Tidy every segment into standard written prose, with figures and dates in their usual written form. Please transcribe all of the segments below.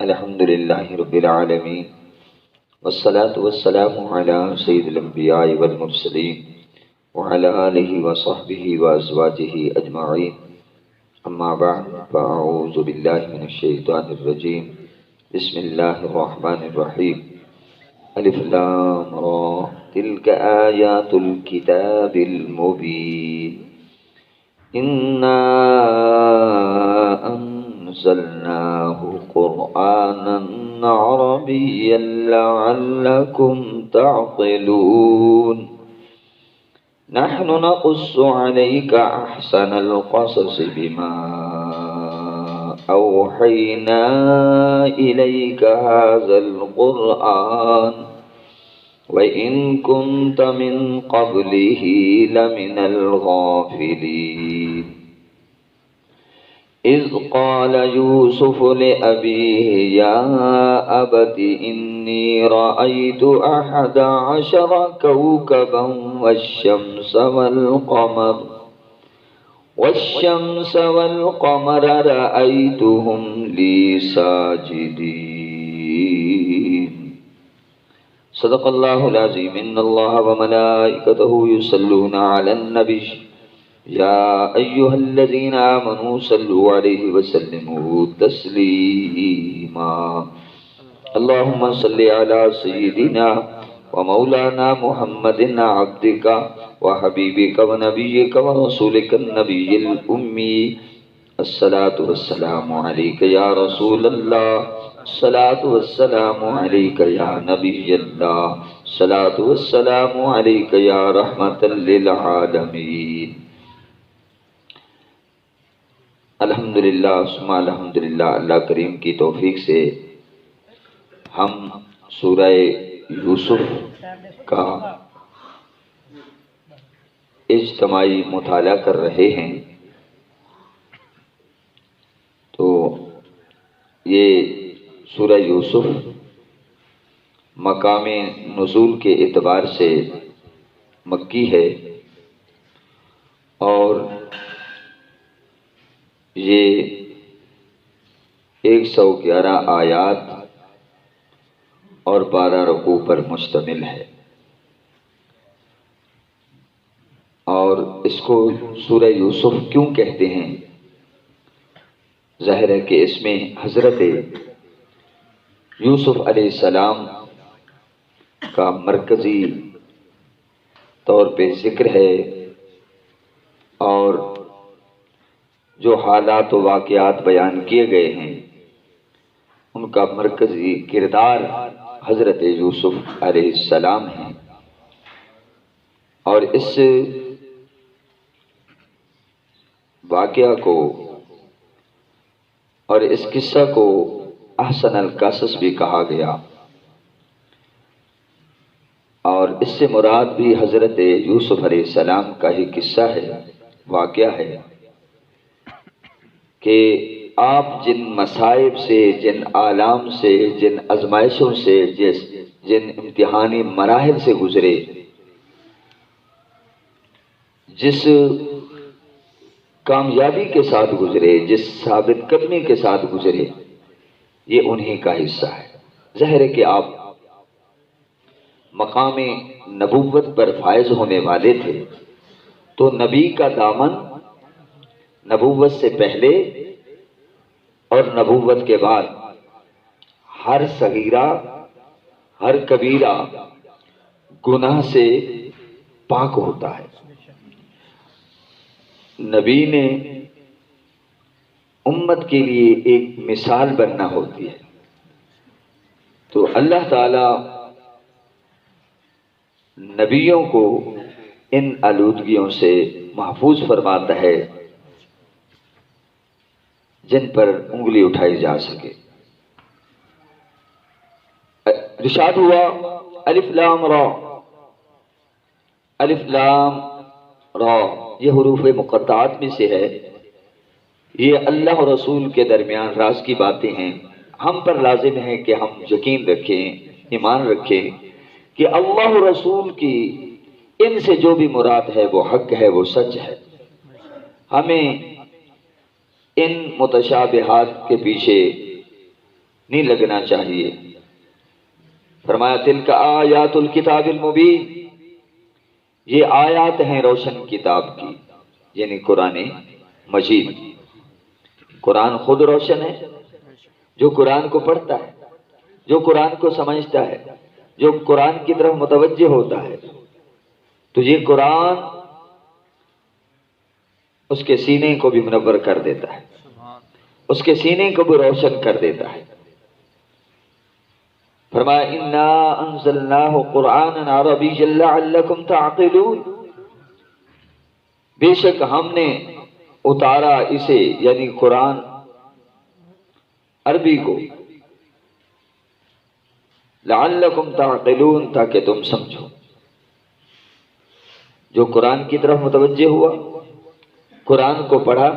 الحمد للہ رب العالمین والصلاة والسلام علی سید الانبیاء والمرسلین وعلی آلہ وصحبہ وازواجہ اجمعین اما بعد فاعوذ باللہ من الشیطان الرجیم بسم اللہ الرحمن الرحیم الف لام را تلک آیات الکتاب المبین انا انزلناه قرآنا عربيا لعلكم تعقلون نحن نقص عليك أحسن القصص بما أوحينا إليك هذا القرآن وإن كنت من قبله لمن الغافلين إذ قال يوسف لأبيه يا أبت إني رأيت 11 كوكبا والشمس والقمر رأيتهم لي ساجدين صدق الله العظيم إن الله وملائكته يصلون على النبي يا أيها الذين آمنوا صلوا عليه وسلموا تسليما اللهم صل على سيدنا ومولانا محمد عبدك وحبيبك ونبيك ورسولك النبي الأمي الصلاة والسلام عليك يا رسول الله الصلاة والسلام عليك يا نبي الله الصلاة والسلام عليك يا رحمة للعالمين الحمدللہ ثم الحمدللہ اللہ کریم کی توفیق سے ہم سورہ یوسف کا اجتماعی مطالعہ کر رہے ہیں۔ تو یہ سورہ یوسف مقام نزول کے اعتبار سے مکی ہے اور یہ 111 آیات اور 12 رکوع پر مشتمل ہے، اور اس کو سورہ یوسف کیوں کہتے ہیں؟ ظاہر ہے کہ اس میں حضرت یوسف علیہ السلام کا مرکزی طور پہ ذکر ہے، اور جو حالات و واقعات بیان کیے گئے ہیں ان کا مرکزی کردار حضرت یوسف علیہ السلام ہیں، اور اس واقعہ کو اور اس قصہ کو احسن القصص بھی کہا گیا، اور اس سے مراد بھی حضرت یوسف علیہ السلام کا ہی قصہ ہے، واقعہ ہے کہ آپ جن مصائب سے، جن آلام سے، جن آزمائشوں سے، جن امتحانی مراحل سے گزرے، جس کامیابی کے ساتھ گزرے، جس ثابت قدمی کے ساتھ گزرے، یہ انہی کا حصہ ہے۔ ظاہر ہے کہ آپ مقام نبوت پر فائز ہونے والے تھے، تو نبی کا دامن نبوت سے پہلے اور نبوت کے بعد ہر صغیرہ ہر کبیرہ گناہ سے پاک ہوتا ہے۔ نبی نے امت کے لیے ایک مثال بننا ہوتی ہے، تو اللہ تعالی نبیوں کو ان آلودگیوں سے محفوظ فرماتا ہے جن پر انگلی اٹھائی جا سکے۔ ارشاد ہوا الف لام را، الف لام را یہ حروف مقطعات میں سے ہے، یہ اللہ اور رسول کے درمیان راز کی باتیں ہیں۔ ہم پر لازم ہے کہ ہم یقین رکھیں، ایمان رکھیں کہ اللہ اور رسول کی ان سے جو بھی مراد ہے وہ حق ہے، وہ سچ ہے۔ ہمیں ان متشابہات کے پیچھے نہیں لگنا چاہیے۔ فرمایا تلک آیات الکتاب المبین، یہ آیات ہیں روشن کتاب کی، یعنی قرآن مجید۔ قرآن خود روشن ہے، جو قرآن کو پڑھتا ہے، جو قرآن کو سمجھتا ہے، جو قرآن کی طرف متوجہ ہوتا ہے، تو یہ قرآن اس کے سینے کو بھی منور کر دیتا ہے، اس کے سینے کو بھی روشن کر دیتا ہے۔ فرمایا انا انزلناہ قرآنا عربیا لعلکم تعقلون، بے شک ہم نے اتارا اسے یعنی قرآن عربی کو، لعلکم تعقلون تاکہ تم سمجھو۔ جو قرآن کی طرف متوجہ ہوا، قرآن کو پڑھا،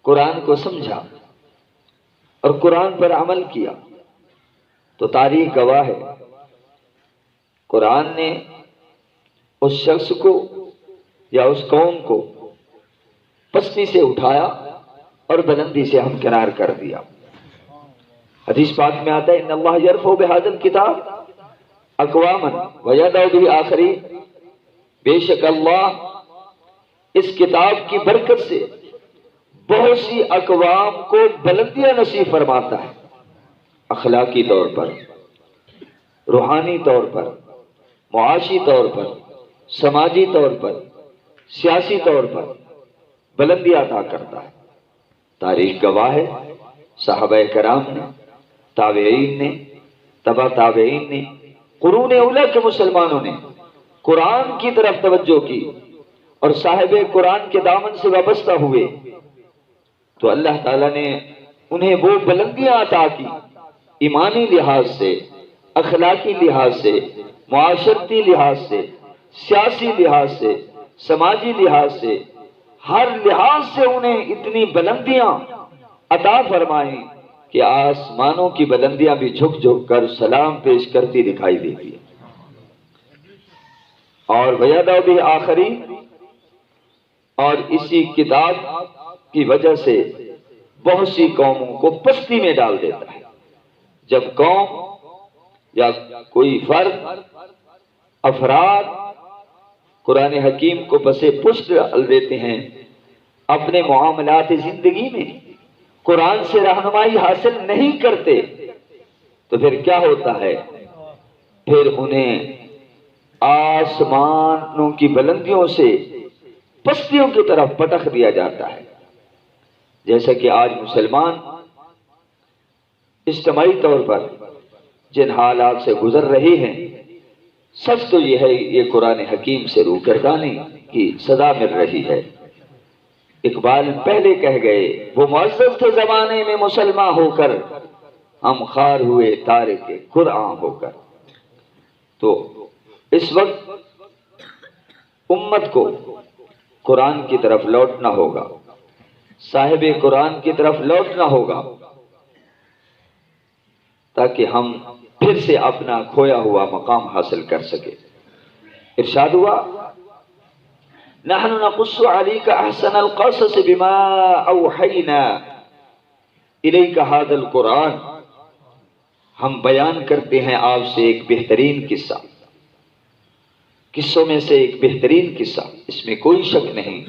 قرآن کو سمجھا اور قرآن پر عمل کیا تو تاریخ گواہ ہے، قرآن نے اس شخص کو یا اس قوم کو پستی سے اٹھایا اور بلندی سے ہمکنار کر دیا۔ حدیث پاک میں آتا ہے ان اللہ یرفع بہذا الکتاب اقواما ویضع به آخرین، بے شک اللہ اس کتاب کی برکت سے بہت سی اقوام کو بلندیاں نصیب فرماتا ہے، اخلاقی طور پر، روحانی طور پر، معاشی طور پر، سماجی طور پر، سیاسی طور پر بلندی عطا کرتا ہے۔ تاریخ گواہ ہے، صحابہ کرام نے، تابعین نے، تبع تابعین نے، قرون اولیٰ کے مسلمانوں نے قرآن کی طرف توجہ کی اور صاحب قرآن کے دامن سے وابستہ ہوئے تو اللہ تعالیٰ نے انہیں وہ بلندیاں عطا کی، ایمانی لحاظ سے، اخلاقی لحاظ سے، معاشرتی لحاظ سے، سیاسی لحاظ سے، سماجی لحاظ سے، ہر لحاظ سے انہیں اتنی بلندیاں عطا فرمائیں کہ آسمانوں کی بلندیاں بھی جھک جھک کر سلام پیش کرتی دکھائی دیتی ہیں۔ اور وَيَدَعُ بِهِ آخَرِينَ، اور اسی کتاب کی وجہ سے بہت سی قوموں کو پستی میں ڈال دیتا ہے۔ جب قوم یا کوئی فرد، افراد قرآن حکیم کو پسے پشت ڈال دیتے ہیں، اپنے معاملات زندگی میں قرآن سے رہنمائی حاصل نہیں کرتے، تو پھر کیا ہوتا ہے؟ پھر انہیں آسمانوں کی بلندیوں سے پستیوں کی طرف پٹخ دیا جاتا ہے۔ جیسا کہ آج مسلمان اجتماعی طور پر جن حالات سے گزر رہی ہیں، سچ تو یہ ہے یہ قرآن حکیم سے روگردانی کی سزا مل رہی ہے۔ اقبال پہلے کہہ گئے وہ معزز تھے زمانے میں مسلمان ہو کر، ہم خوار ہوئے تارک قرآن ہو کر۔ تو اس وقت امت کو قرآن کی طرف لوٹنا ہوگا، صاحب قرآن کی طرف لوٹنا ہوگا، تاکہ ہم پھر سے اپنا کھویا ہوا مقام حاصل کر سکے۔ ارشاد ہوا نحن نقص عليك احسن القصص بما اوحينا اليك هذا القرآن، ہم بیان کرتے ہیں آپ سے ایک بہترین قصہ، قصوں میں سے ایک بہترین قصہ، اس میں کوئی شک نہیں،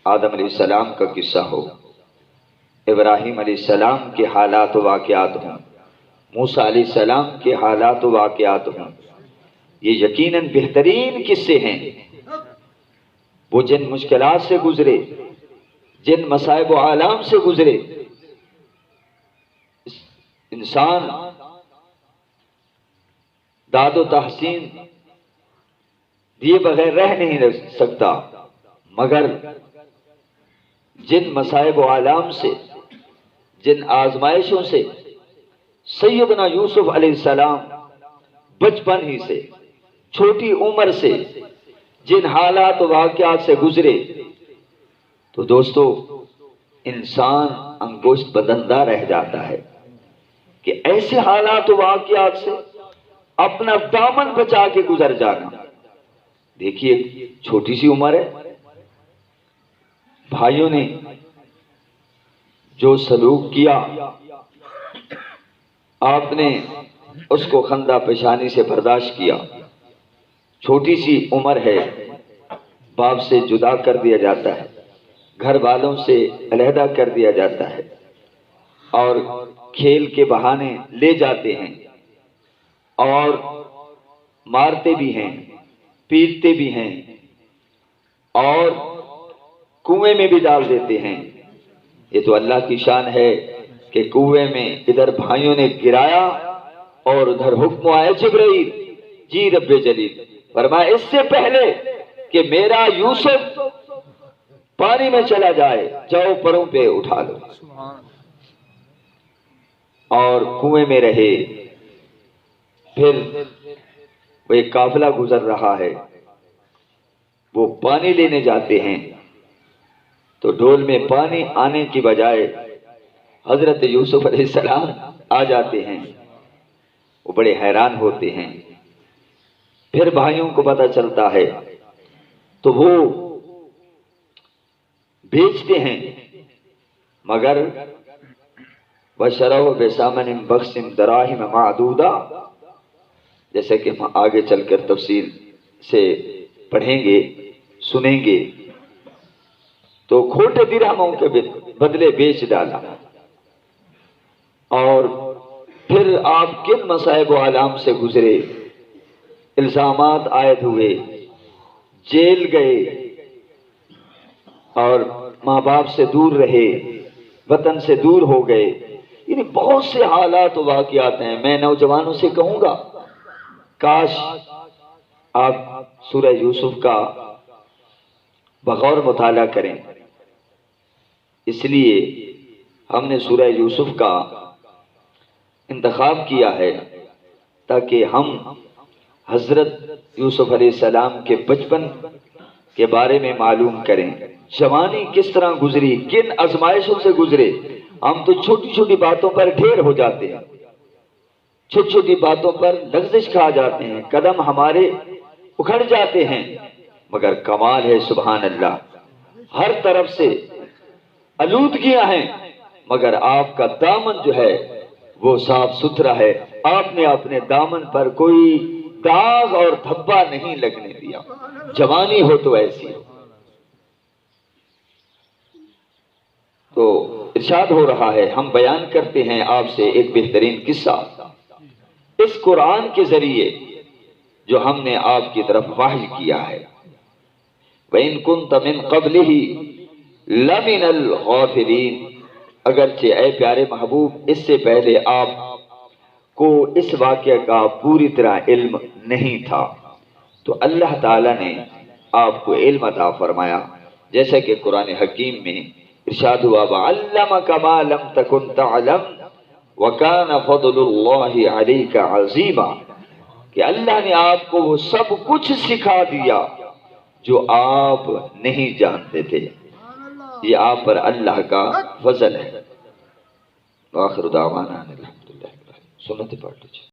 آدم علیہ السلام کا قصہ ہو، ابراہیم علیہ السلام کے حالات و واقعات ہوں، موسیٰ علیہ السلام کے حالات و واقعات ہوں، یہ یقیناً بہترین قصے ہیں۔ وہ جن مشکلات سے گزرے، جن مصائب و آلام سے گزرے، انسان داد و تحسین دیے بغیر رہ نہیں رہ سکتا، مگر جن مصائب و آلام سے، جن آزمائشوں سے سیدنا یوسف علیہ السلام بچپن ہی سے، چھوٹی عمر سے جن حالات و واقعات سے گزرے، تو دوستو انسان انگشت بدندہ رہ جاتا ہے کہ ایسے حالات و واقعات سے اپنا دامن بچا کے گزر جانا۔ دیکھیے چھوٹی سی عمر ہے، بھائیوں نے جو سلوک کیا آپ نے اس کو خندہ پیشانی سے برداشت کیا، چھوٹی سی عمر ہے، باپ سے جدا کر دیا جاتا ہے، گھر والوں سے علیحدہ کر دیا جاتا ہے، اور کھیل کے بہانے لے جاتے ہیں اور مارتے بھی ہیں، پیٹتے بھی ہیں اور کنویں میں بھی ڈال دیتے ہیں۔ یہ تو اللہ کی شان ہے کہ کنویں میں ادھر بھائیوں نے گرایا اور ادھر حکم آیا جبرائیل، جی رب جلیل، فرمایا اس سے پہلے کہ میرا یوسف پانی میں چلا جائے جاؤ پروں پہ اٹھا لو، اور کنویں میں رہے۔ پھر وہ ایک قافلہ گزر رہا ہے، وہ پانی لینے جاتے ہیں تو ڈول میں پانی آنے کی بجائے حضرت یوسف علیہ السلام آ جاتے ہیں، وہ بڑے حیران ہوتے ہیں۔ پھر بھائیوں کو پتہ چلتا ہے تو وہ بیچتے ہیں، مگر وَشَرَوْا بِثَمَنٍ بَخْسٍ دَرَاهِمَ مَعْدُودَةٍ، جیسے کہ ہم آگے چل کر تفصیل سے پڑھیں گے سنیں گے، تو کھوٹے درہموں کے بدلے بیچ ڈالا۔ اور پھر آپ کن مصائب و آلام سے گزرے، الزامات عائد ہوئے، جیل گئے اور ماں باپ سے دور رہے، وطن سے دور ہو گئے، یعنی بہت سے حالات و واقعات ہیں۔ میں نوجوانوں سے کہوں گا کاش آپ سورہ یوسف کا بغور مطالعہ کریں، اس لیے ہم نے سورہ یوسف کا انتخاب کیا ہے تاکہ ہم حضرت یوسف علیہ السلام کے بچپن کے بارے میں معلوم کریں، جوانی کس طرح گزری، کن آزمائشوں سے گزرے۔ ہم تو چھوٹی چھوٹی باتوں پر ڈھیر ہو جاتے ہیں، چھوٹی چھوٹی باتوں پر لغزش کھا جاتے ہیں، قدم ہمارے اکھڑ جاتے ہیں، مگر کمال ہے سبحان اللہ، ہر طرف سے آلودگیاں ہیں مگر آپ کا دامن جو ہے وہ صاف ستھرا ہے، آپ نے اپنے دامن پر کوئی داغ اور دھبا نہیں لگنے دیا، جوانی ہو تو ایسی ہو۔ تو ارشاد ہو رہا ہے، ہم بیان کرتے ہیں آپ سے ایک بہترین قصہ اس قرآن کے ذریعے جو ہم نے آپ کی طرف وحی کیا ہے۔ وَإِن كُنْتَ مِن قَبْلِهِ لَمِنَ الْغَافِلِينَ، اگرچہ اے پیارے محبوب اس سے پہلے آپ کو اس واقعہ کا پوری طرح علم نہیں تھا، تو اللہ تعالیٰ نے آپ کو علم عطا فرمایا، جیسا کہ قرآن حکیم میں ارشاد ہوا وَعَلَّمَكَ مَا لَمْ تَكُنْ تَعْلَمْ وَكَانَ فَضْلُ اللَّهِ عَلَيْكَ عَظِيمًا، کہ اللہ نے آپ کو وہ سب کچھ سکھا دیا جو آپ نہیں جانتے تھے، یہ آپ پر اللہ کا فضل ہے۔ وآخر دعوانا الحمدللہ۔ سنت پڑھ لیجیے۔